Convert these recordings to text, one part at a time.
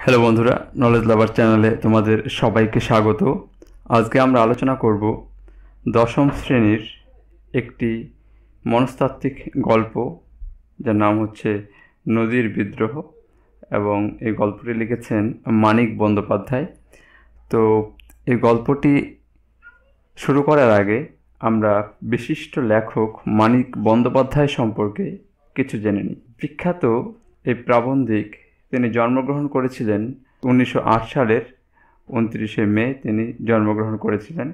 Hello বন্ধুরা, knowledge লাভার চ্যানেলে তোমাদের সবাইকে স্বাগত। আজকে আমরা আলোচনা করব দশম শ্রেণীর একটি মনস্তাত্ত্বিক গল্প, যার নাম হচ্ছে নদীর বিদ্রোহ, এবং এই গল্পটি লিখেছেন মানিক বন্দ্যোপাধ্যায়। তো এই গল্পটি শুরু করার আগে আমরা বিশিষ্ট লেখক মানিক বন্দ্যোপাধ্যায় সম্পর্কে কিছু জেনে নিই। বিখ্যাত এই প্রাবন্ধিক তিনি জন্মগ্রহণ করেছিলেন 1908 সালের 29শে মে তিনি জন্মগ্রহণ করেছিলেন।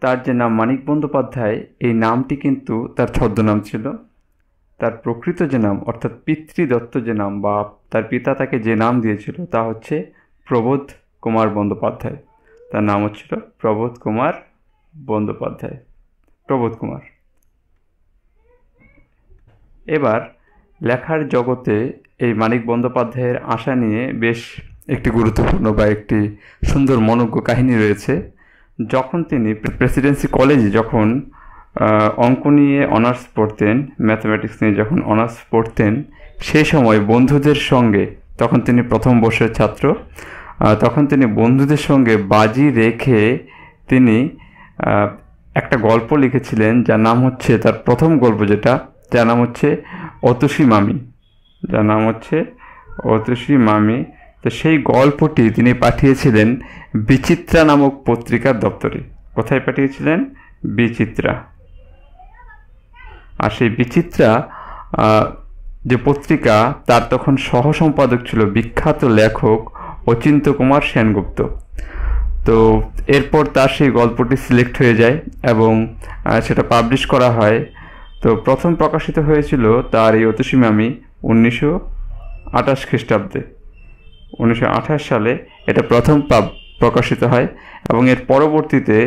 তার যে নাম মানিক বন্দ্যোপাধ্যায়, এই নামটি কিন্তু তার ছদ্মনাম ছিল। তার প্রকৃত যে নাম অর্থাৎ পিতৃদত্ত যে নাম বা তার পিতা তাকে যে নাম দিয়েছিল তা হচ্ছে প্রবোধ কুমার বন্দ্যোপাধ্যায়। তার নাম হচ্ছিল প্রবোধ কুমার বন্দ্যোপাধ্যায়, প্রবোধ কুমার। এবার লেখার জগতে এই মানিক বন্দ্যোপাধ্যায়ের আশা নিয়ে বেশ একটি গুরুত্বপূর্ণ বা একটি সুন্দর মনোজ্ঞ কাহিনী রয়েছে। যখন তিনি প্রেসিডেন্সি কলেজে যখন অঙ্ক নিয়ে অনার্স পড়তেন, ম্যাথমেটিক্স নিয়ে যখন অনার্স পড়তেন, সেই সময় বন্ধুদের সঙ্গে, তখন তিনি প্রথম বর্ষের ছাত্র, তখন তিনি বন্ধুদের সঙ্গে বাজি রেখে তিনি একটা গল্প লিখেছিলেন, যার নাম হচ্ছে, তার প্রথম গল্প যার নাম হচ্ছে অতসী মামি, যার নাম হচ্ছে অতসী মামি। তো সেই গল্পটি তিনি পাঠিয়েছিলেন বিচিত্রা নামক পত্রিকার দপ্তরে। কোথায় পাঠিয়েছিলেন? বিচিত্রা। আর সেই বিচিত্রা যে পত্রিকা, তার তখন সহ সম্পাদক ছিল বিখ্যাত লেখক অচিন্ত কুমার সেনগুপ্ত। তো এরপর তার সেই গল্পটি সিলেক্ট হয়ে যায় এবং সেটা পাবলিশ করা হয়। তো প্রথম প্রকাশিত হয়েছিল তার এই অতসী মামি 1928 খ্রিস্টাব্দে। 1928 সালে এটা প্রথম প্রকাশিত হয় এবং এর পরবর্তীতে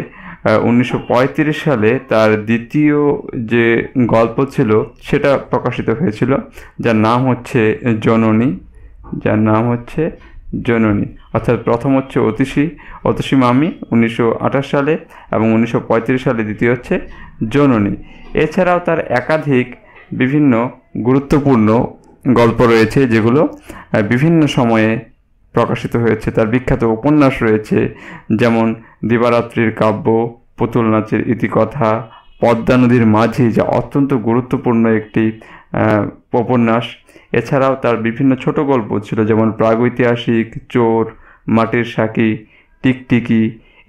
1935 সালে তার দ্বিতীয় যে গল্প ছিল সেটা প্রকাশিত হয়েছিল, যার নাম হচ্ছে জননী। যার নাম হচ্ছে জননী, অর্থাৎ প্রথম হচ্ছে অতসী মামি 1928 সালে এবং 1935 সালে দ্বিতীয় হচ্ছে জননী। এছাড়াও তার একাধিক বিভিন্ন গুরুত্বপূর্ণ গল্প রয়েছে যেগুলো বিভিন্ন সময়ে প্রকাশিত হয়েছে। তার বিখ্যাত উপন্যাস রয়েছে, যেমন দিবারাত্রির কাব্য, পুতুল নাচের ইতিকথা, পদ্মা নদীর মাঝি, যা অত্যন্ত গুরুত্বপূর্ণ একটি উপন্যাস। এছাড়াও তার বিভিন্ন ছোট গল্প ছিল, যেমন প্রাগৈতিহাসিক, চোর, মাটির সাকি, টিকটিকি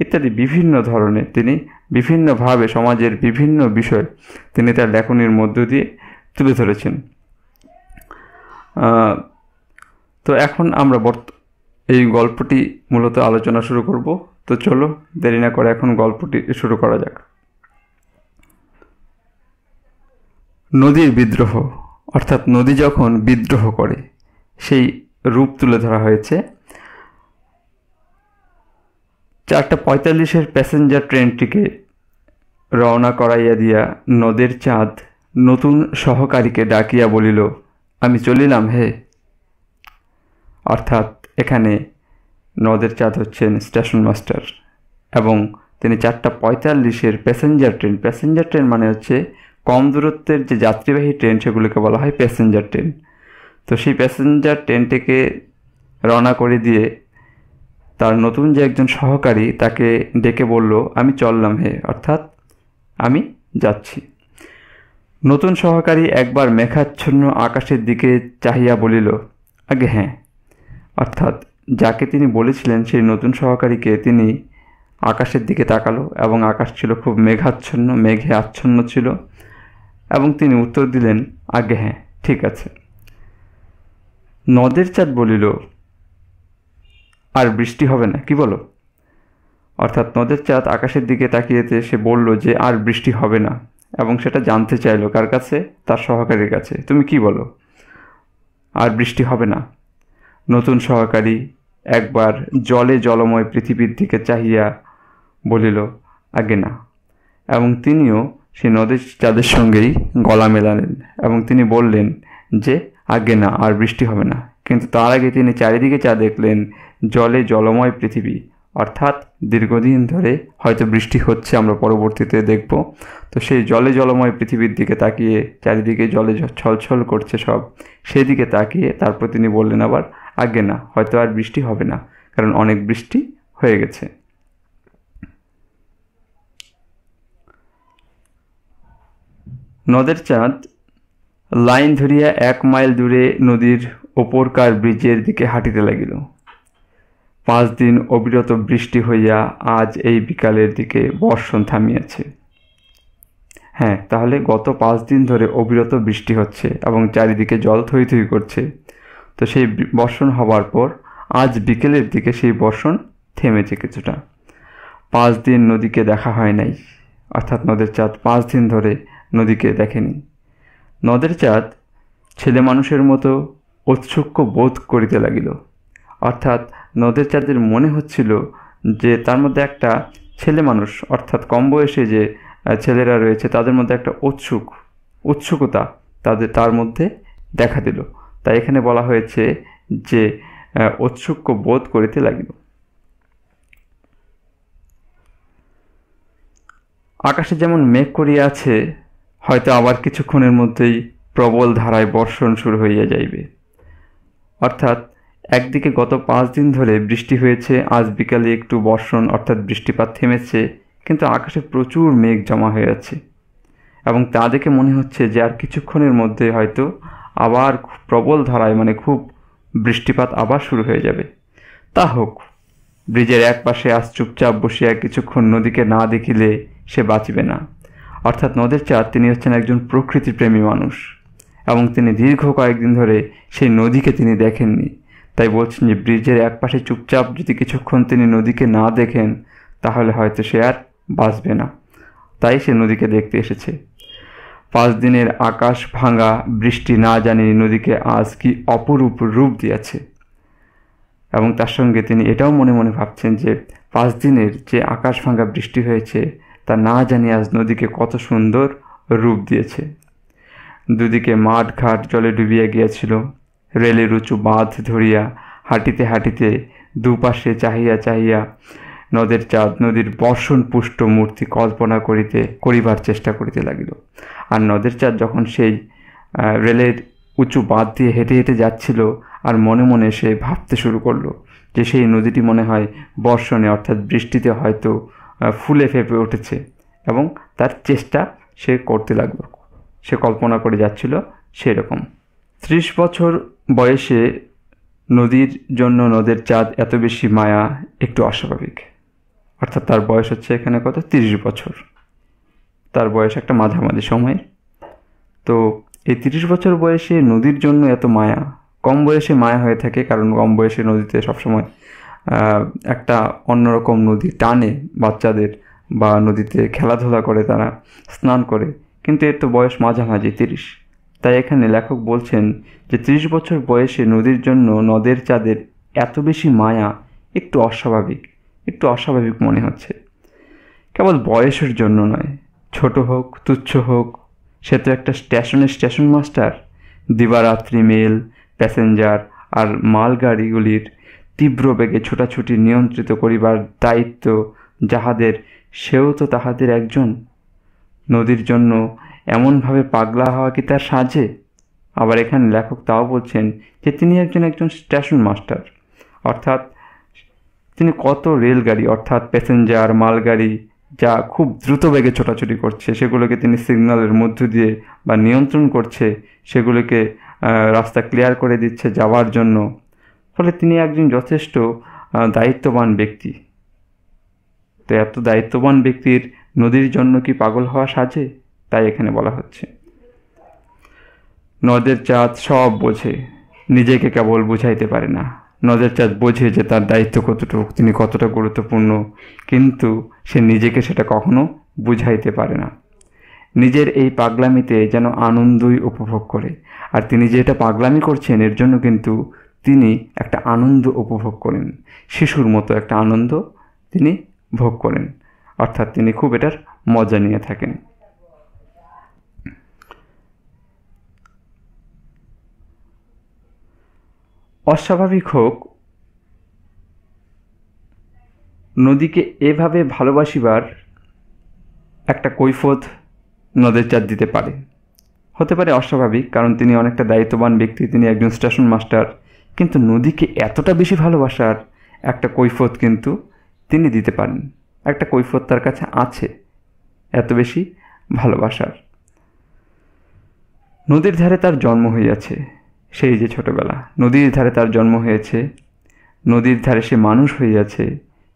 ইত্যাদি বিভিন্ন ধরনের। তিনি বিভিন্নভাবে সমাজের বিভিন্ন বিষয় তিনি তার লেখনীর মধ্য দিয়ে তুলে ধরেছেন। তো এখন আমরা এই গল্পটি মূলত আলোচনা শুরু করব। তো চলো দেরি না করে এখন গল্পটি শুরু করা যাক। নদীর বিদ্রোহ, অর্থাৎ নদী যখন বিদ্রোহ করে সেই রূপ তুলে ধরা হয়েছে। 4:45 প্যাসেঞ্জার ট্রেনটিকে রওনা করাইয়া দিয়া নদের চাঁদ নতুন সহকারীকে ডাকিয়া বলিল, আমি চলিলাম হে। অর্থাৎ এখানে নদের চাঁদ হচ্ছেন স্টেশন মাস্টার এবং তিনি 4:45 প্যাসেঞ্জার ট্রেন মানে হচ্ছে কম দূরত্বের যে যাত্রীবাহী ট্রেন, সেগুলোকে বলা হয় প্যাসেঞ্জার ট্রেন। তো সেই প্যাসেঞ্জার ট্রেনটিকে রওনা করে দিয়ে তার নতুন যে একজন সহকারী তাকে ডেকে বলল, আমি চললাম হে, অর্থাৎ আমি যাচ্ছি। নতুন সহকারী একবার মেঘাচ্ছন্ন আকাশের দিকে চাহিয়া বলিল, আগে হ্যাঁ। অর্থাৎ যাকে তিনি বলেছিলেন সেই নতুন সহকারীকে তিনি আকাশের দিকে তাকালো এবং আকাশ ছিল খুব মেঘাচ্ছন্ন, মেঘে আচ্ছন্ন ছিল, এবং তিনি উত্তর দিলেন, আগে হ্যাঁ, ঠিক আছে। নদের চাঁদ বলিল, আর বৃষ্টি হবে না কি বলো? অর্থাৎ নদের চাঁদ আকাশের দিকে তাকিয়েতে সে বলল যে আর বৃষ্টি হবে না, এবং সেটা জানতে চাইল কার কাছে? তার সহকারীর কাছে। তুমি কি বলো, আর বৃষ্টি হবে না? নতুন সহকারী একবার জলময় পৃথিবীর দিকে চাহিয়া বলিল, আগে না, এবং তিনিও সেই নদের চাঁদের সঙ্গেই গলা মেলালেন এবং তিনি বললেন যে আগে না, আর বৃষ্টি হবে না। কিন্তু তার আগে তিনি চারিদিকে যা দেখলেন, জলময় পৃথিবী, অর্থাৎ দীর্ঘদিন ধরে হয়তো বৃষ্টি হচ্ছে, আমরা পরবর্তীতে দেখব। তো সেই জলময় পৃথিবীর দিকে তাকিয়ে, চারিদিকে জলে ছলছল করছে সব, সেদিকে তাকিয়ে তারপর তিনি বললেন আবার, আগে না, হয়তো আর বৃষ্টি হবে না, কারণ অনেক বৃষ্টি হয়ে গেছে। নদের চাঁদ লাইন ধরিয়া 1 মাইল দূরে নদীর ওপরকার ব্রিজের দিকে হাঁটিতে লাগিল। 5 দিন অবিরত বৃষ্টি হইয়া আজ এই বিকালের দিকে বর্ষণ থামিয়াছে। হ্যাঁ, তাহলে গত 5 দিন ধরে অবিরত বৃষ্টি হচ্ছে এবং চারিদিকে জল থই থই করছে। তো সেই বর্ষণ হবার পর আজ বিকেলের দিকে সেই বর্ষণ থেমেছে কিছুটা। 5 দিন নদীকে দেখা হয় নাই, অর্থাৎ নদের চাঁদ 5 দিন ধরে নদীকে দেখেনি। নদের চাঁদ ছেলে মানুষের মতো ঔৎসুক্য বোধ করিতে লাগিল, অর্থাৎ নদের চাঁদের মনে হচ্ছিল যে তার মধ্যে একটা ছেলে মানুষ, অর্থাৎ কম বয়সে যে ছেলেরা রয়েছে তাদের মধ্যে একটা উৎসুকতা তার মধ্যে দেখা দিল। তাই এখানে বলা হয়েছে যে ঔৎসুক্য বোধ করিতে লাগিল। আকাশে যেমন মেঘ করিয়া আছে, হয়তো আবার কিছুক্ষণের মধ্যেই প্রবল ধারায় বর্ষণ শুরু হইয়া যাইবে। অর্থাৎ একদিকে গত 5 দিন ধরে বৃষ্টি হয়েছে, আজ বিকালে একটু বর্ষণ অর্থাৎ বৃষ্টিপাত থেমেছে, কিন্তু আকাশে প্রচুর মেঘ জমা হয়ে আছে এবং তা দেখে মনে হচ্ছে যে আর কিছুক্ষণের মধ্যে হয়তো আবার প্রবল ধারায় খুব বৃষ্টিপাত আবার শুরু হয়ে যাবে। তা হোক, ব্রিজের এক পাশে আজ চুপচাপ বসিয়া কিছুক্ষণ নদীকে না দেখিলে সে বাঁচিবে না। অর্থাৎ নদের চাঁদ তিনি হচ্ছেন একজন প্রকৃতিপ্রেমী মানুষ এবং তিনি দীর্ঘ কয়েকদিন ধরে সেই নদীকে তিনি দেখেননি। তাই বলছেন যে ব্রিজের এক পাশে চুপচাপ যদি কিছুক্ষণ তিনি নদীকে না দেখেন তাহলে হয়তো সে আর বাঁচবে না। তাই সে নদীকে দেখতে এসেছে। 5 দিনের আকাশ ভাঙা বৃষ্টি না জানি নদীকে আজ কি অপরূপ রূপ দিয়েছে এবং তার সঙ্গে তিনি এটাও মনে মনে ভাবছেন যে 5 দিনের যে আকাশ ভাঙা বৃষ্টি হয়েছে তা না জানি আজ নদীকে কত সুন্দর রূপ দিয়েছে। দুদিকে মাঠ ঘাট জলে ডুবিয়া গিয়াছিল। রেলের উঁচু বাঁধ ধরিয়া হাঁটিতে হাঁটিতে দুপাশে চাহিয়া চাহিয়া নদের চাঁদ নদীর বর্ষণ পুষ্ট মূর্তি কল্পনা করিবার চেষ্টা করিতে লাগিল। আর নদের চাঁদ যখন সেই রেলের উঁচু বাঁধ দিয়ে হেঁটে হেঁটে যাচ্ছিল আর মনে মনে সে ভাবতে শুরু করলো যে সেই নদীটি মনে হয় বর্ষণে অর্থাৎ বৃষ্টিতে হয়তো ফুলে ফেঁপে উঠেছে এবং তার চেষ্টা সে করতে লাগলো। সে কল্পনা করে যাচ্ছিল সেরকম। 30 বছর বয়সে নদীর জন্য নদের চাঁদ এত বেশি মায়া একটু অস্বাভাবিক। অর্থাৎ তার বয়স হচ্ছে এখানে কত, 30 বছর। তার বয়স একটা মাঝামাঝি সময়। তো এই 30 বছর বয়সে নদীর জন্য এত মায়া, কম বয়সে মায়া হয়ে থাকে, কারণ কম বয়সে নদীতে সবসময় একটা অন্যরকম নদী টানে বাচ্চাদের, বা নদীতে খেলাধুলা করে, তারা স্নান করে, কিন্তু এর তো বয়স মাঝামাঝি 30। তাই এখানে লেখক বলছেন যে 30 বছর বয়সে নদীর জন্য নদের চাঁদের এত বেশি মায়া একটু অস্বাভাবিক মনে হচ্ছে। কেবল বয়সের জন্য নয়, ছোট হোক তুচ্ছ হোক, সে তো একটা স্টেশন মাস্টার। দিবারাত্রি মেল, প্যাসেঞ্জার আর মালগাড়িগুলির তীব্র বেগে ছোটাছুটি নিয়ন্ত্রিত করিবার দায়িত্ব যাহাদের, সেও তো তাহাদের একজন। নদীর জন্য এমনভাবে পাগলা হওয়া কি তার সাজে? আবার এখানে লেখক তাও বলছেন যে তিনি একজন স্টেশন মাস্টার, অর্থাৎ তিনি কত রেলগাড়ি অর্থাৎ প্যাসেঞ্জার মালগাড়ি যা খুব দ্রুত বেগে ছোটাছুটি করছে সেগুলোকে তিনি সিগন্যালের মধ্য দিয়ে বা নিয়ন্ত্রণ করছে, সেগুলোকে রাস্তা ক্লিয়ার করে দিচ্ছে যাওয়ার জন্য। ফলে তিনি একজন যথেষ্ট দায়িত্ববান ব্যক্তি। তো এত দায়িত্ববান ব্যক্তির নদীর জন্য কি পাগল হওয়া সাজে? তাই এখানে বলা হচ্ছে নদের চাঁদ সব বোঝে, নিজেকে কেবল বুঝাইতে পারে না। নদের চাঁদ বোঝে যে তার দায়িত্ব কতটুকু, তিনি কতটা গুরুত্বপূর্ণ, কিন্তু সে নিজেকে সেটা কখনো বুঝাইতে পারে না। নিজের এই পাগলামিতে যেন আনন্দই উপভোগ করে, আর তিনি যে এটা পাগলামি করছেন এর জন্য কিন্তু তিনি একটা আনন্দ উপভোগ করেন, শিশুর মতো একটা আনন্দ তিনি ভোগ করেন, অর্থাৎ তিনি খুব এটার মজা নিয়ে থাকেন। অস্বাভাবিক হোক, নদীকে এভাবে ভালোবাসিবার একটা কৈফিয়ত নদের চাঁদ দিতে পারে। হতে পারে অস্বাভাবিক, কারণ তিনি অনেকটা দায়িত্ববান ব্যক্তি, তিনি একজন স্টেশন মাস্টার, কিন্তু নদীকে এতটা বেশি ভালোবাসার একটা কৈফিয়ত কিন্তু তিনি দিতে পারেন। একটা কৈফিয়ত তার কাছে আছে এত বেশি ভালোবাসার। নদীর ধারে তার জন্ম হইয়াছে, সেই যে ছোটবেলা, নদীর ধারে তার জন্ম হয়েছে, নদীর ধারে সে মানুষ হইয়াছে,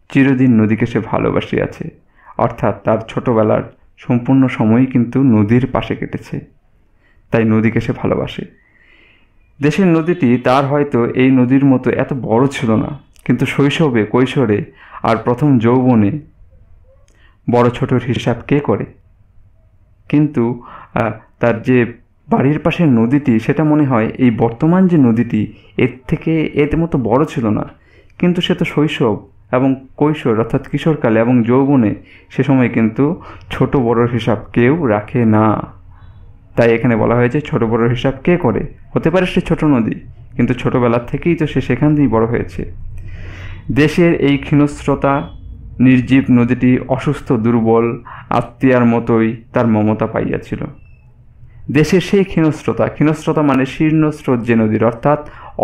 চিরদিন নদীকে সে ভালোবাসিয়াছে। অর্থাৎ তার ছোটবেলার সম্পূর্ণ সময়ই কিন্তু নদীর পাশে কেটেছে, তাই নদীকে সে ভালোবাসে। দেশের নদীটি তার হয়তো এই নদীর মতো এত বড় ছিল না, কিন্তু শৈশবে, কৈশোরে আর প্রথম যৌবনে বড় ছোটর হিসাব কে করে? কিন্তু তার যে বাড়ির পাশের নদীটি, সেটা মনে হয় এই বর্তমান যে নদীটি এর মতো বড় ছিল না, কিন্তু সে তো শৈশব এবং কৈশোর অর্থাৎ কিশোরকালে এবং যৌবনে সে সময় কিন্তু ছোট বড়র হিসাব কেউ রাখে না। তাই এখানে বলা হয়েছে ছোট বড়র হিসাব কে করে? হতে পারে সে ছোট নদী, কিন্তু ছোটবেলার থেকেই তো সে সেখান দিয়েই বড় হয়েছে। দেশের এই ক্ষীণস্রোতা নির্জীব নদীটি অসুস্থ দুর্বল আত্মীয়ার মতোই তার মমতা পাইয়াছিল। দেশের সেই ক্ষীণস্রোতা মানে শীর্ণ স্রোত যে নদীর, অর্থাৎ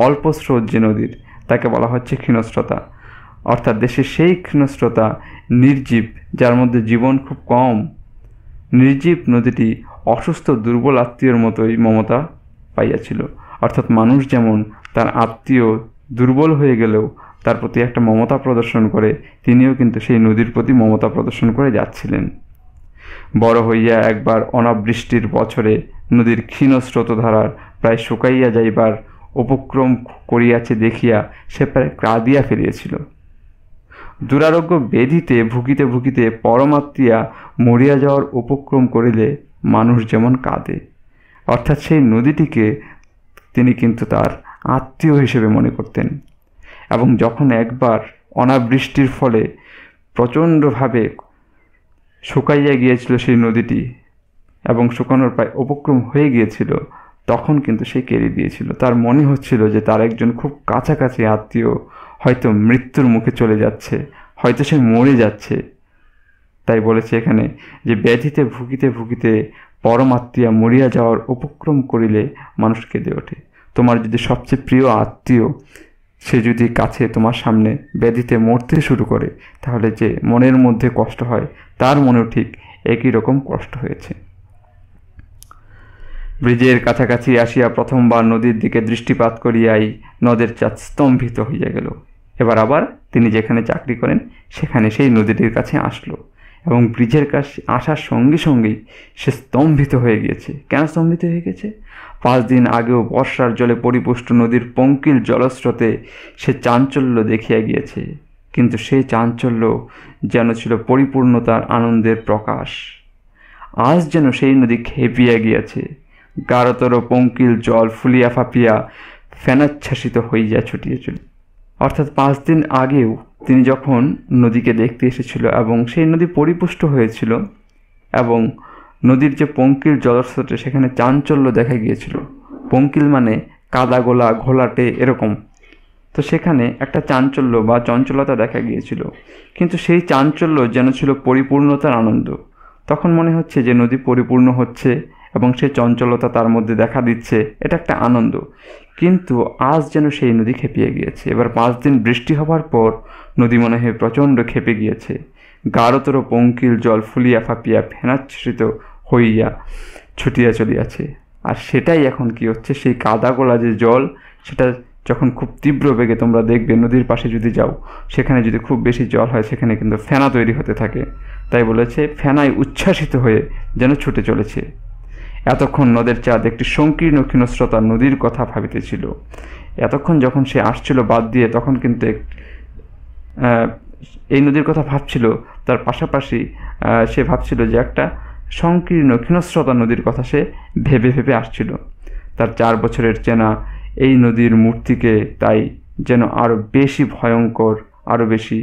অল্প স্রোত যে নদীর, তাকে বলা হচ্ছে ক্ষীণস্রোতা। অর্থাৎ দেশের সেই ক্ষীণস্রোতা নির্জীব, যার মধ্যে জীবন খুব কম, নির্জীব নদীটি অসুস্থ দুর্বল আত্মীয়র মতোই মমতা পাইয়াছিল। অর্থাৎ মানুষ যেমন তার আত্মীয় দুর্বল হয়ে গেলেও তার প্রতি একটা মমতা প্রদর্শন করে, তিনিও কিন্তু সেই নদীর প্রতি মমতা প্রদর্শন করে যাচ্ছিলেন। বড় হইয়া একবার অনাবৃষ্টির বছরে নদীর ক্ষীণ স্রোতধারার প্রায় শুকাইয়া যাইবার উপক্রম করিয়াছে দেখিয়া সে প্রায় কাঁদিয়া ফেলিয়াছিল। দুরারোগ্য ব্যাধিতে ভুগিতে ভুগিতে পরমাত্মীয়া মরিয়া যাওয়ার উপক্রম করিলে মানুষ যেমন কাঁদে, অর্থাৎ সেই নদীটিকে তিনি কিন্তু তার আত্মীয় হিসেবে মনে করতেন। এবং যখন একবার অনাবৃষ্টির ফলে প্রচণ্ডভাবে শুকাইয়া গিয়েছিল সেই নদীটি এবং শুকানোর প্রায় উপক্রম হয়ে গিয়েছিল, তখন কিন্তু সে কেড়ে দিয়েছিল। তার মনে হচ্ছিল যে তার একজন খুব কাছাকাছি আত্মীয় হয়তো মৃত্যুর মুখে চলে যাচ্ছে, হয়তো সে মরে যাচ্ছে। তাই বলেছে এখানে যে ব্যাধিতে ভুগিতে ভুগিতে পরমাত্মীয়া মরিয়া যাওয়ার উপক্রম করিলে মানুষ কেঁদে ওঠে। তোমার যদি সবচেয়ে প্রিয় আত্মীয় সে যদি কাছে তোমার সামনে ব্যাধিতে মরতে শুরু করে, তাহলে যে মনের মধ্যে কষ্ট হয়, তার মনেও ঠিক একই রকম কষ্ট হয়েছে। ব্রিজের কাছাকাছি আসিয়া প্রথমবার নদীর দিকে দৃষ্টিপাত করিয়াই নদের চাঁদ স্তম্ভিত হইয়া গেল। এবার আবার তিনি যেখানে চাকরি করেন সেখানে সেই নদীটির কাছে আসলো এবং ব্রিজের কাছে আসার সঙ্গে সঙ্গেই সে স্তম্ভিত হয়ে গিয়েছে। কেন স্তম্ভিত হয়ে গেছে? 5 দিন আগেও বর্ষার জলে পরিপুষ্ট নদীর পঙ্কিল জলস্রোতে সে চাঞ্চল্য দেখিয়া গিয়েছে, কিন্তু সেই চাঞ্চল্য যেন ছিল পরিপূর্ণতার আনন্দের প্রকাশ। আজ যেন সেই নদী খেপিয়া গিয়াছে, গাঢ়তর পঙ্কিল জল ফুলিয়া ফাঁপিয়া ফেনাচ্ছ্বাসিত হইয়া ছুটিয়ে চলে। অর্থাৎ 5 দিন আগেও তিনি যখন নদীকে দেখতে এসেছিল এবং সেই নদী পরিপুষ্ট হয়েছিল এবং নদীর যে পঙ্কিল জলস্রোতে সেখানে চাঞ্চল্য দেখা গিয়েছিল। পঙ্কিল মানে কাদা গোলা ঘোলাটে এরকম, তো সেখানে একটা চাঞ্চল্য বা চঞ্চলতা দেখা গিয়েছিল, কিন্তু সেই চাঞ্চল্য যেন ছিল পরিপূর্ণতার আনন্দ। তখন মনে হচ্ছে যে নদী পরিপূর্ণ হচ্ছে এবং সেই চঞ্চলতা তার মধ্যে দেখা দিচ্ছে, এটা একটা আনন্দ। কিন্তু আজ যেন সেই নদী খেপিয়ে গিয়েছে। এবার 5 দিন বৃষ্টি হবার পর নদী মনে হয় প্রচণ্ড খেপে গিয়েছে। গাঢ়তর পঙ্কিল জল ফুলিয়া ফাঁপিয়া ফেনাচ্ছ্বাসিত হইয়া ছুটিয়া চলিয়াছে। আর সেটাই এখন কি হচ্ছে, সেই কাদা গোলা যে জল, সেটা যখন খুব তীব্র বেগে তোমরা দেখবে নদীর পাশে যদি যাও, সেখানে যদি খুব বেশি জল হয় সেখানে কিন্তু ফেনা তৈরি হতে থাকে। তাই বলেছে ফেনায় উচ্ছ্বাসিত হয়ে যেন ছুটে চলেছে। এতক্ষণ নদের চাঁদ একটি সংকীর্ণ ক্ষীণস্রোতা নদীর কথা ভাবিতেছিল। এতক্ষণ যখন সে আসছিল বাদ দিয়ে, তখন কিন্তু এই নদীর কথা ভাবছিল, তার পাশাপাশি সে ভাবছিল যে একটা সংকীর্ণ ক্ষীণস্রোতা নদীর কথা সে ভেবে ভেবে আসছিল। তার 4 বছরের চেনা এই নদীর মূর্তিকে তাই যেন আরও বেশি ভয়ঙ্কর, আরও বেশি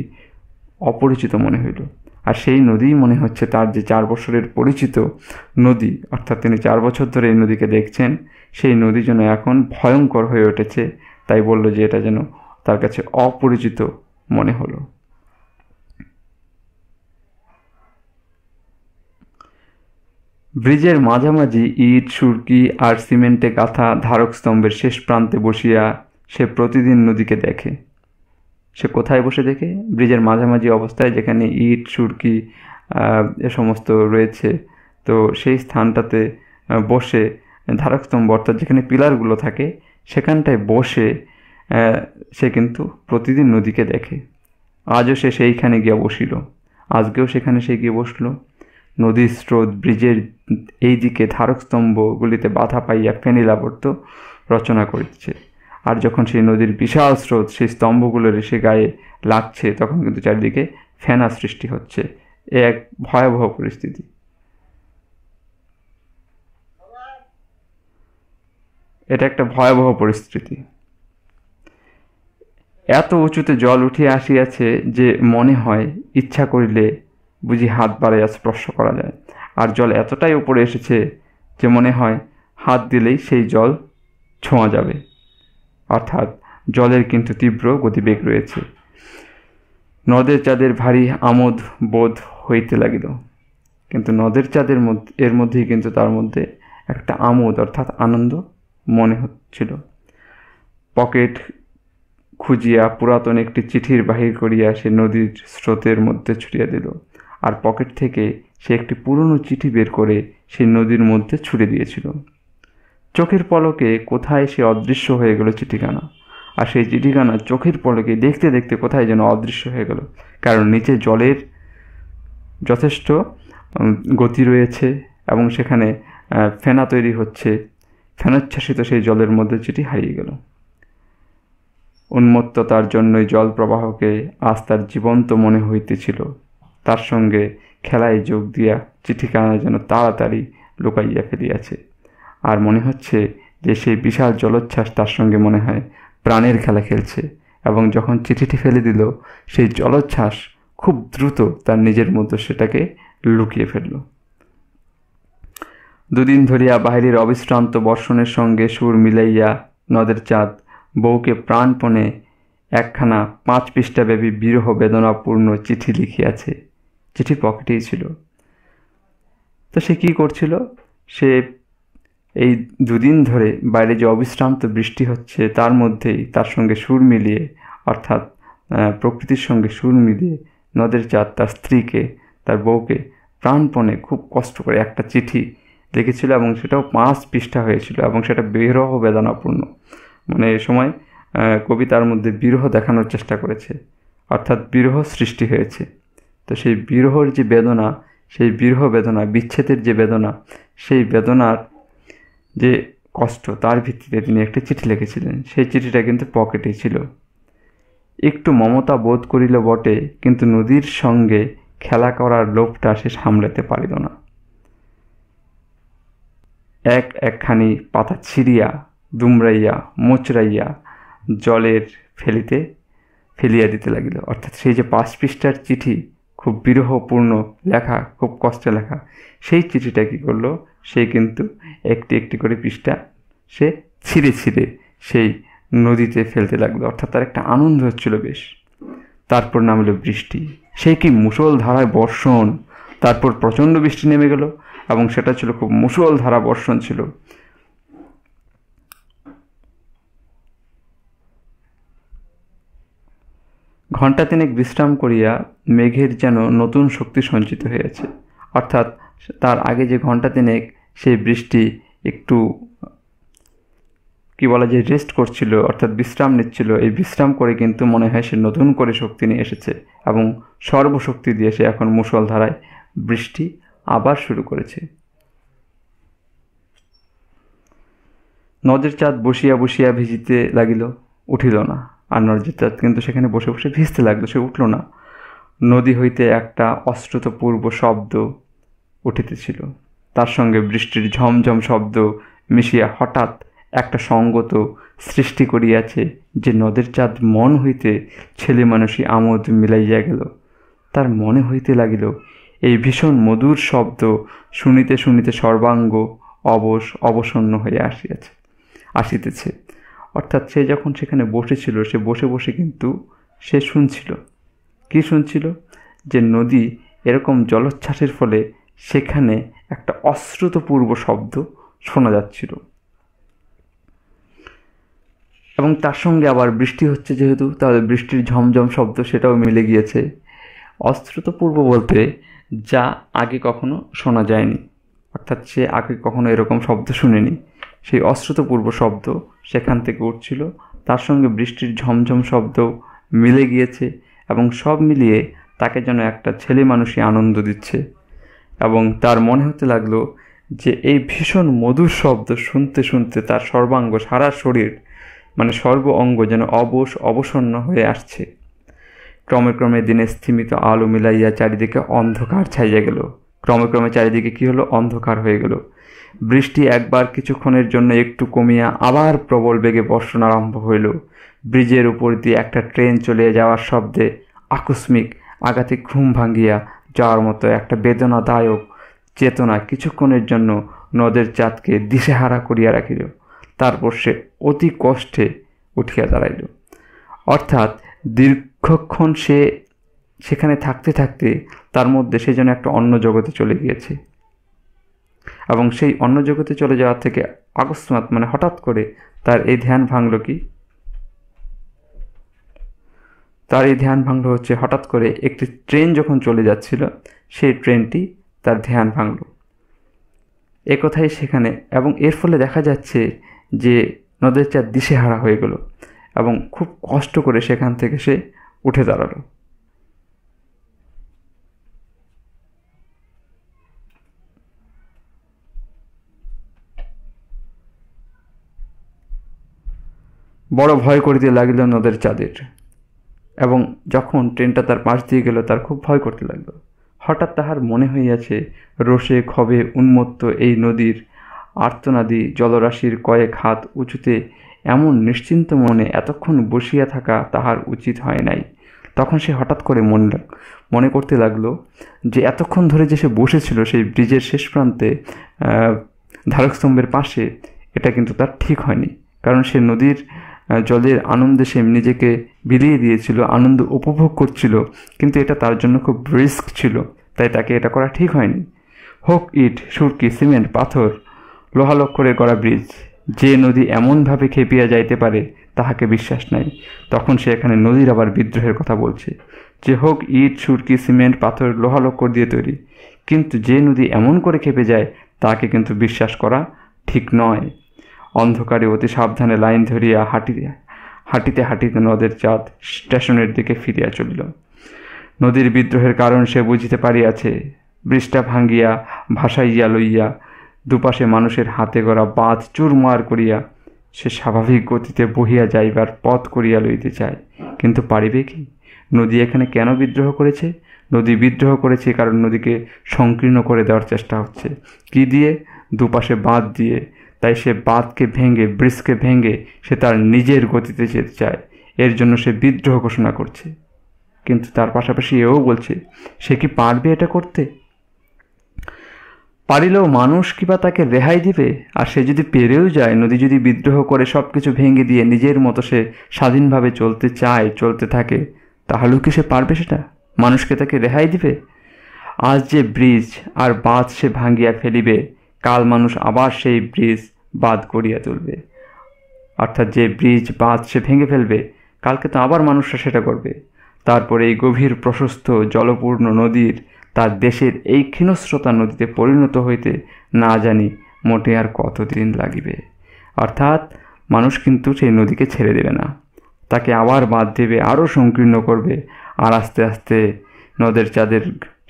অপরিচিত মনে হইল। আর সেই নদীই মনে হচ্ছে তার যে 4 বছরের পরিচিত নদী, অর্থাৎ তিনি 4 বছর ধরে এই নদীকে দেখছেন, সেই নদী যেন এখন ভয়ঙ্কর হয়ে উঠেছে। তাই বলল যে এটা যেন তার কাছে অপরিচিত মনে হলো। ব্রিজের মাঝামাঝি ইট সুরকি আর সিমেন্টে গাঁথা ধারক স্তম্ভের শেষ প্রান্তে বসিয়া সে প্রতিদিন নদীকে দেখে। সে কোথায় বসে দেখে? ব্রিজের মাঝামাঝি অবস্থায়, যেখানে ইট সুরকি এ সমস্ত রয়েছে। তো সেই স্থানটাতে বসে ধারকস্তম্ভ, অর্থাৎ যেখানে পিলারগুলো থাকে, সেখানটায় বসে সে কিন্তু প্রতিদিন নদীকে দেখে। আজও সে সেইখানে গিয়ে বসিল। আজকেও সেখানে সে গিয়ে বসল। নদীর স্রোত ব্রিজের এই দিকে ধারকস্তম্ভগুলিতে বাধা পাইয়া ফেনিলাবর্ত রচনা করিতেছে। আর যখন সেই নদীর বিশাল স্রোত সেই স্তম্ভগুলোর এসে গায়ে লাগছে, তখন কিন্তু চারিদিকে ফেনা সৃষ্টি হচ্ছে। এ এক ভয়াবহ পরিস্থিতি। এটা একটা ভয়াবহ পরিস্থিতি। এত উঁচুতে জল উঠিয়া আসিয়াছে যে মনে হয় ইচ্ছা করিলে বুঝি হাত বাড়াইয়া স্পর্শ করা যায়। আর জল এতটাই উপরে এসেছে যে মনে হয় হাত দিলেই সেই জল ছোঁয়া যাবে। অর্থাৎ জলের কিন্তু তীব্র গতিবেগ রয়েছে। নদের চাঁদের ভারী আমোদ বোধ হইতে লাগিল। কিন্তু নদের চাঁদের এর মধ্যেই কিন্তু তার মধ্যে একটা আমোদ অর্থাৎ আনন্দ মনে হচ্ছিল। পকেট খুঁজিয়া পুরাতন একটি চিঠির বাহির করিয়া সে নদীর স্রোতের মধ্যে ছুটিয়া দিল। আর পকেট থেকে সে একটি পুরনো চিঠি বের করে সে নদীর মধ্যে ছুড়ে দিয়েছিল। চোখের পলকে কোথায় সে অদৃশ্য হয়ে গেল চিঠিখানা। আর সেই চিঠিখানা চোখের পলকে দেখতে দেখতে কোথায় যেন অদৃশ্য হয়ে গেল। কারণ নিচে জলের যথেষ্ট গতি রয়েছে এবং সেখানে ফেনা তৈরি হচ্ছে। ফেনোচ্ছ্বাসিত সেই জলের মধ্যে চিঠি হারিয়ে গেল। উন্মত্ততার জন্যই জল প্রবাহকে আজ তার জীবন্ত মনে হইতেছিল। তার সঙ্গে খেলায় যোগ দিয়া চিঠিখানা যেন তাড়াতাড়ি লুকাইয়া ফেলিয়াছে। আর মনে হচ্ছে যে সেই বিশাল জলোচ্ছ্বাস তার সঙ্গে মনে হয় প্রাণের খেলা খেলছে। এবং যখন চিঠিটি ফেলে দিল, সেই জলোচ্ছ্বাস খুব দ্রুত তার নিজের মধ্যে সেটাকে লুকিয়ে ফেলল। দুদিন ধরিয়া বাহিরের অবিশ্রান্ত বর্ষণের সঙ্গে সুর মিলাইয়া নদের চাঁদ বউকে প্রাণপণে একখানা 5 পৃষ্ঠাব্যাপী বিরহ বেদনাপূর্ণ চিঠি লিখিয়াছে। চিঠি পকেটেই ছিল। তো সে কী করছিল? সে এই দুদিন ধরে বাইরে যে অবিশ্রান্ত বৃষ্টি হচ্ছে তার মধ্যেই তার সঙ্গে সুর মিলিয়ে, অর্থাৎ প্রকৃতির সঙ্গে সুর মিলিয়ে নদের চাঁদ তার স্ত্রীকে, তার বউকে প্রাণপণে খুব কষ্ট করে একটা চিঠি লিখেছিল এবং সেটাও 5 পৃষ্ঠা হয়েছিল এবং সেটা বিরহ বেদনাপূর্ণ। মানে এ সময় কবি তার মধ্যে বিরহ দেখানোর চেষ্টা করেছে, অর্থাৎ বিরহ সৃষ্টি হয়েছে। তো সেই বিরহর যে বেদনা, সেই বিরহ বেদনা, বিচ্ছেদের যে বেদনা, সেই বেদনার যে কষ্ট, তার ভিত্তিতে তিনি একটি চিঠি লিখেছিলেন। সেই চিঠিটা কিন্তু পকেটেই ছিল। একটু মমতা বোধ করিল বটে, কিন্তু নদীর সঙ্গে খেলা করার লোভটা সে সামলাতে পারিল না। একখানি পাতা ছিঁড়িয়া দুমড়াইয়া মোচড়াইয়া জলের ফেলিয়া দিতে লাগিল। অর্থাৎ সেই যে 5 পৃষ্ঠার চিঠি, খুব বিরহপূর্ণ লেখা, খুব কষ্টে লেখা, সেই চিঠিটা কী করলো? সে কিন্তু একটি একটি করে পৃষ্ঠা সে ছিঁড়ে ছিঁড়ে সেই নদীতে ফেলতে লাগলো। অর্থাৎ তার একটা আনন্দ হচ্ছিল বেশ। তারপর নামলো বৃষ্টি। সেই কি মুষলধারায় বর্ষণ। তারপর প্রচণ্ড বৃষ্টি নেমে গেল এবং সেটা ছিল খুব মুষলধারা বর্ষণ ছিল। ঘণ্টা 3 বিশ্রাম করিয়া মেঘের যেন নতুন শক্তি সঞ্চিত হয়েছে। অর্থাৎ তার আগে যে ঘণ্টা 3 সেই বৃষ্টি একটু কি বলা যায় রেস্ট করছিল, অর্থাৎ বিশ্রাম নিচ্ছিল। এই বিশ্রাম করে কিন্তু মনে হয় সে নতুন করে শক্তি নিয়ে এসেছে এবং সর্বশক্তি দিয়ে সে এখন মুষলধারায় বৃষ্টি আবার শুরু করেছে। নদের চাঁদ বসিয়া বসিয়া ভিজিতে লাগিল, উঠিল না। আর নদের চাঁদ কিন্তু সেখানে বসে বসে ভিজতে লাগলো, সে উঠল না। নদী হইতে একটা অশ্রুতপূর্ব শব্দ উঠিতেছিল। তার সঙ্গে বৃষ্টির ঝমঝম শব্দ মিশিয়া হঠাৎ একটা সঙ্গত সৃষ্টি করিয়াছে যে নদের চাঁদ মন হইতে ছেলে মানুষই আমোদ মিলাইয়া গেল। তার মনে হইতে লাগিল এই ভীষণ মধুর শব্দ শুনিতে শুনিতে সর্বাঙ্গ অবসন্ন হইয়া আসিতেছে। অর্থাৎ সে যখন সেখানে বসেছিল, সে বসে বসে কিন্তু সে শুনছিল। কি শুনছিল? যে নদী এরকম জলোচ্ছ্বাসের ফলে সেখানে একটা অশ্রুতপূর্ব শব্দ শোনা যাচ্ছিল। এবং তার সঙ্গে আবার বৃষ্টি হচ্ছে যেহেতু, তাহলে বৃষ্টির ঝমঝম শব্দ সেটাও মিলে গিয়েছে। অশ্রুতপূর্ব বলতে যা আগে কখনো শোনা যায়নি, অর্থাৎ সে আগে কখনো এরকম শব্দ শুনেনি, সেই অশ্রুতপূর্ব শব্দ সেখান থেকে উঠছিল। তার সঙ্গে বৃষ্টির ঝমঝম শব্দ মিলে গিয়েছে এবং সব মিলিয়ে তাকে যেন একটা ছেলে মানুষই আনন্দ দিচ্ছে। এবং তার মনে হতে লাগলো যে এই ভীষণ মধুর শব্দ শুনতে শুনতে তার সর্বাঙ্গ, সারা শরীর, মানে সর্ব অঙ্গ যেন অবসন্ন হয়ে আসছে। ক্রমে ক্রমে দিনের স্থিমিত আলো মিলাইয়া চারিদিকে অন্ধকার ছাইয়া গেল। ক্রমে ক্রমে চারিদিকে কি হলো? অন্ধকার হয়ে গেল। বৃষ্টি একবার কিছুক্ষণের জন্য একটু কমিয়া আবার প্রবল বেগে বর্ষণ আরম্ভ হইল। ব্রিজের উপর দিয়ে একটা ট্রেন চলে যাওয়ার শব্দে আকস্মিক আঘাতে ঘুম ভাঙ্গিয়া যাওয়ার মতো একটা বেদনাদায়ক চেতনা কিছুক্ষণের জন্য নদের চাঁদকে দিশেহারা করিয়া রাখিল। তারপর সে অতি কষ্টে উঠিয়া দাঁড়াইল। অর্থাৎ দীর্ঘক্ষণ সে সেখানে থাকতে থাকতে তার মধ্যে সে যেন একটা অন্য জগতে চলে গিয়েছে। এবং সেই অন্য জগতে চলে যাওয়া থেকে আকস্মাৎ, মানে হঠাৎ করে তার এই ধ্যান ভাঙল কি? তার এই ধ্যান ভাঙল হচ্ছে হঠাৎ করে একটি ট্রেন যখন চলে যাচ্ছিল, সেই ট্রেনটি তার ধ্যান ভাঙল। এ কথাই সেখানে, এবং এর ফলে দেখা যাচ্ছে যে নদের চাঁদ দিশেহারা হয়ে গেল এবং খুব কষ্ট করে সেখান থেকে সে উঠে দাঁড়ালো। বড় ভয় করিতে লাগিল নদের চাঁদের, এবং যখন ট্রেনটা তার পাশ দিয়ে গেল তার খুব ভয় করতে লাগলো। হঠাৎ তাহার মনে হইয়াছে রোষে ক্ষোভে উন্মত্ত এই নদীর আর্তনাদি জলরাশির কয়েক হাত উঁচুতে এমন নিশ্চিন্ত মনে এতক্ষণ বসিয়া থাকা তাহার উচিত হয় নাই। তখন সে হঠাৎ করে মনে করতে লাগলো যে এতক্ষণ ধরে যে সে বসেছিল সেই ব্রিজের শেষ প্রান্তে ধারকস্তম্ভের পাশে, এটা কিন্তু তার ঠিক হয়নি। কারণ সে নদীর জলের আনন্দে সে নিজেকে বিলিয়ে দিয়েছিল, আনন্দ উপভোগ করছিল, কিন্তু এটা তার জন্য খুব রিস্ক ছিল, তাই তাকে এটা করা ঠিক হয়নি। হোক ইট, সুরকি, সিমেন্ট, পাথর, লোহালক্করে গড়া ব্রিজ, যে নদী এমনভাবে খেপিয়া যাইতে পারে তাহাকে বিশ্বাস নাই। তখন সে এখানে নদীর আবার বিদ্রোহের কথা বলছে, যে হোক ইট, সুরকি, সিমেন্ট, পাথর, লোহালক্কর দিয়ে তৈরি, কিন্তু যে নদী এমন করে খেপে যায় তাকে কিন্তু বিশ্বাস করা ঠিক নয়। অন্ধকারে অতি সাবধানে লাইন ধরিয়া হাঁটিতে হাঁটিতে নদের চাঁদ স্টেশনের দিকে ফিরিয়া চলিল। নদীর বিদ্রোহের কারণ সে বুঝিতে পারিয়াছে। ব্রিজটা ভাঙ্গিয়া ভাসাইয়া লইয়া দুপাশে মানুষের হাতে গড়া বাঁধ চুরমার করিয়া সে স্বাভাবিক গতিতে বহিয়া যাইবার পথ করিয়া লইতে চায়, কিন্তু পারিবে কি? নদী এখানে কেন বিদ্রোহ করেছে? নদী বিদ্রোহ করেছে কারণ নদীকে সংকীর্ণ করে দেওয়ার চেষ্টা হচ্ছে। কি দিয়ে? দুপাশে বাঁধ দিয়ে। তাই সে বাঁধকে ভেঙে, ব্রিজকে ভেঙে সে তার নিজের গতিতে যেতে চায়। এর জন্য সে বিদ্রোহ ঘোষণা করছে। কিন্তু তার পাশাপাশি এও বলছে সে কি পারবে এটা করতে? পারিলেও মানুষ কিবা তাকে রেহাই দিবে? আর সে যদি পেরেও যায়, নদী যদি বিদ্রোহ করে সব কিছু ভেঙে দিয়ে নিজের মতো সে স্বাধীনভাবে চলতে চায়, চলতে থাকে, তাহলেও কি সে পারবে সেটা? মানুষকে তাকে রেহাই দিবে? আজ যে ব্রিজ আর বাঁধ সে ভাঙ্গিয়া ফেলিবে, কাল মানুষ আবার সেই ব্রিজ বাঁধ করিয়া তুলবে। অর্থাৎ যে ব্রিজ বাঁধ সে ভেঙে ফেলবে, কালকে তো আবার মানুষরা সেটা করবে। তারপরে এই গভীর প্রশস্ত জলপূর্ণ নদীর তার দেশের এই ক্ষীণস্রোতা নদীতে পরিণত হইতে না জানি মোটে আর কতদিন লাগিবে। অর্থাৎ মানুষ কিন্তু সেই নদীকে ছেড়ে দেবে না, তাকে আবার বাঁধ দেবে, আরও সংকীর্ণ করবে, আর আস্তে আস্তে নদের চাঁদের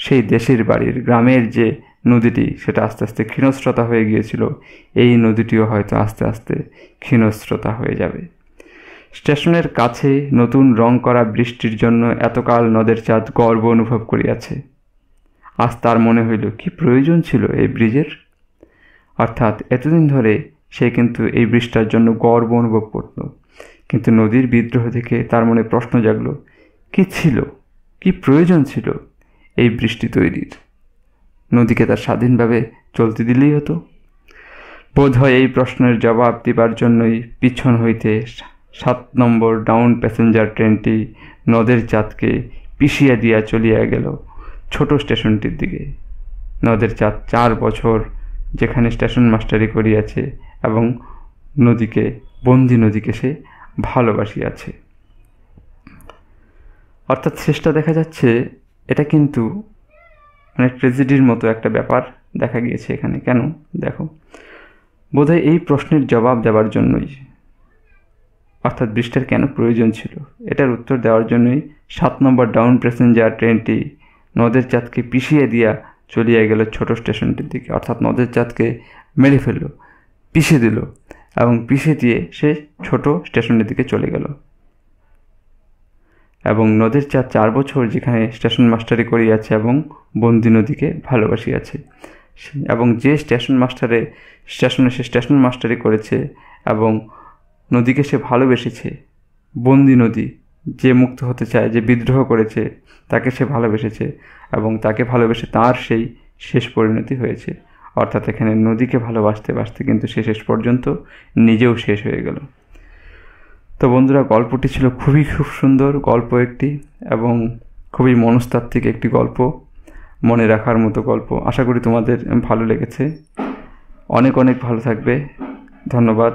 সেই দেশের বাড়ির গ্রামের যে নদীটি, সেটা আস্তে আস্তে ক্ষীণস্রোতা হয়ে গিয়েছিল, এই নদীটিও হয়তো আস্তে আস্তে ক্ষীণস্রোতা হয়ে যাবে। স্টেশনের কাছে নতুন রং করা বৃষ্টির জন্য এতকাল নদের চাঁদ গর্ব অনুভব করিয়াছে। আজ তার মনে হইল কি প্রয়োজন ছিল এই ব্রিজের। অর্থাৎ এতদিন ধরে সে কিন্তু এই ব্রিজটার জন্য গর্ব অনুভব করত, কিন্তু নদীর বিদ্রোহ থেকে তার মনে প্রশ্ন জাগলো, কি ছিল, কি প্রয়োজন ছিল এই বৃষ্টি তৈরির? নদীকে তার স্বাধীনভাবে চলতে দিলেই হতো। বোধ হয় এই প্রশ্নের জবাব দিবার জন্যই পিছন হইতে 7 নম্বর ডাউন প্যাসেঞ্জার ট্রেনটি নদের চাঁদকে পিষিয়া দিয়া চলিয়া গেল ছোট স্টেশনটির দিকে। নদের চাঁদ 4 বছর যেখানে স্টেশন মাস্টারি করিয়াছে এবং বন্দি নদীকে সে ভালোবাসিয়াছে। অর্থাৎ শেষটা দেখা যাচ্ছে এটা কিন্তু মানে ট্র্যাজেডির মতো একটা ব্যাপার দেখা গিয়েছে এখানে। কেন দেখো, বোধহয় এই প্রশ্নের জবাব দেওয়ার জন্যই, অর্থাৎ বৃষ্টির কেন প্রয়োজন ছিল, এটার উত্তর দেওয়ার জন্যই 7 নম্বর ডাউন প্যাসেঞ্জার ট্রেনটি নদের চাঁদকে পিষিয়ে দিয়া চলিয়া গেল ছোট স্টেশনটির দিকে। অর্থাৎ নদের চাঁদকে মেরে ফেলল, পিষে দিল, এবং পিষে দিয়ে সে ছোট স্টেশনের দিকে চলে গেল। এবং নদের চাঁদ 4 বছর যেখানে স্টেশন মাস্টারি করিয়াছে এবং বন্দি নদীকে ভালোবাসিয়াছে, এবং যে স্টেশনে সে স্টেশন মাস্টারি করেছে এবং নদীকে সে ভালোবেসেছে, বন্দি নদী যে মুক্ত হতে চায়, যে বিদ্রোহ করেছে, তাকে সে ভালোবেসেছে এবং তাকে ভালোবেসে তার সেই শেষ পরিণতি হয়েছে। অর্থাৎ এখানে নদীকে ভালোবাসতে বাসতে কিন্তু সে শেষ পর্যন্ত নিজেও শেষ হয়ে গেল। তো বন্ধুরা, গল্পটি ছিল খুব সুন্দর গল্প একটি, এবং খুবই মনস্তাত্ত্বিক একটি গল্প, মনে রাখার মতো গল্প। আশা করি তোমাদের ভালো লেগেছে। অনেক ভালো থাকবে। ধন্যবাদ।